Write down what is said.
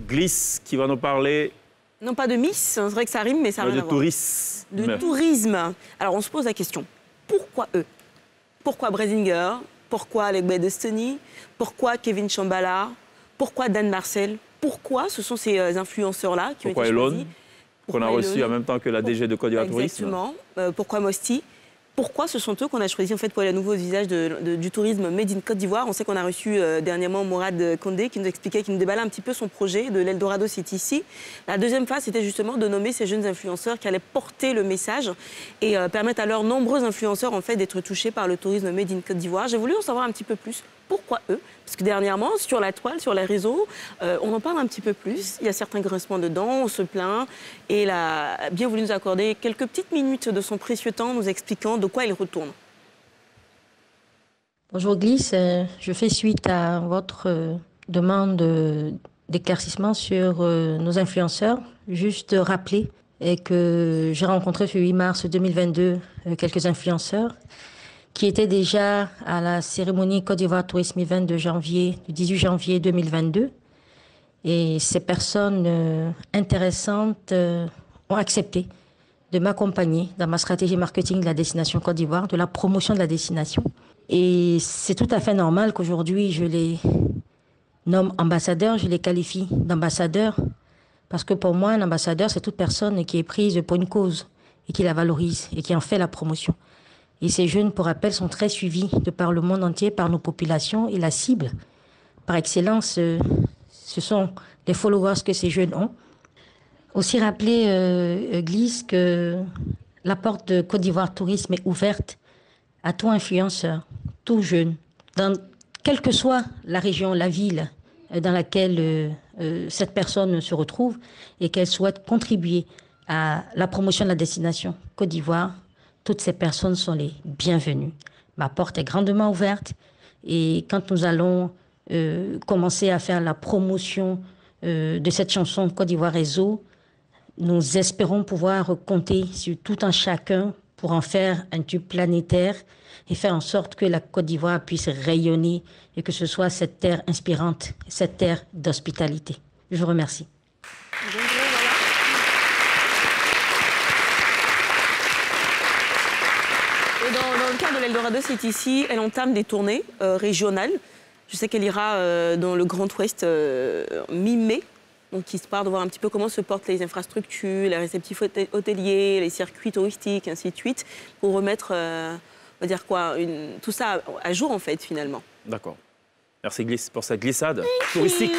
Glisse qui va nous parler... Non, pas de Miss, c'est vrai que ça rime, mais ça n'a rien à voir. De tourisme. De tourisme. Alors, on se pose la question, pourquoi eux? Pourquoi Brasinger? Pourquoi Alec Destiny? Pourquoi Kevin Chambala? Pourquoi Dan Marcel? Pourquoi ce sont ces influenceurs-là qui ont été choisis? Qu'on a reçu en même temps que la DG de Côte d'Ivoire Tourisme. Exactement. Pourquoi Mosti? Pourquoi ce sont eux qu'on a choisi en fait pour les nouveaux visages du tourisme Made in Côte d'Ivoire? On sait qu'on a reçu dernièrement Mourad Condé qui nous expliquait, qui nous déballait un petit peu son projet de l'Eldorado City ici. La deuxième phase, c'était justement de nommer ces jeunes influenceurs qui allaient porter le message et permettre à leurs nombreux influenceurs en fait d'être touchés par le tourisme Made in Côte d'Ivoire. J'ai voulu en savoir un petit peu plus. Pourquoi eux? Parce que dernièrement, sur la toile, sur les réseaux, on en parle un petit peu plus. Il y a certains grincements dedans, on se plaint. Et il a bien voulu nous accorder quelques petites minutes de son précieux temps, nous expliquant de quoi il retourne. Bonjour Glisse, je fais suite à votre demande d'éclaircissement sur nos influenceurs. Juste rappeler que j'ai rencontré ce 8 mars 2022 quelques influenceurs qui était déjà à la cérémonie Côte d'Ivoire Tourisme Event du 18 janvier 2022. Et ces personnes intéressantes ont accepté de m'accompagner dans ma stratégie marketing de la destination Côte d'Ivoire, de la promotion de la destination. Et c'est tout à fait normal qu'aujourd'hui, je les nomme ambassadeurs, je les qualifie d'ambassadeurs, parce que pour moi, un ambassadeur, c'est toute personne qui est prise pour une cause et qui la valorise et qui en fait la promotion. Et ces jeunes, pour rappel, sont très suivis de par le monde entier, par nos populations. Et la cible, par excellence, ce sont les followers que ces jeunes ont. Aussi rappeler, Glisse, que la porte de Côte d'Ivoire Tourisme est ouverte à tout influenceur, tout jeune, quelle que soit la région, la ville dans laquelle cette personne se retrouve et qu'elle souhaite contribuer à la promotion de la destination Côte d'Ivoire. Toutes ces personnes sont les bienvenues. Ma porte est grandement ouverte et quand nous allons commencer à faire la promotion de cette chanson Côte d'Ivoire Réseau, nous espérons pouvoir compter sur tout un chacun pour en faire un tube planétaire et faire en sorte que la Côte d'Ivoire puisse rayonner et que ce soit cette terre inspirante, cette terre d'hospitalité. Je vous remercie. Dans le cadre de l'Eldorado City ici, elle entame des tournées régionales. Je sais qu'elle ira dans le Grand Ouest mi-mai. Donc, histoire de voir un petit peu comment se portent les infrastructures, les réceptifs hôteliers, les circuits touristiques, ainsi de suite, pour remettre, on va dire quoi, tout ça à jour, en fait, finalement. D'accord. Merci Glisse pour cette glissade touristique.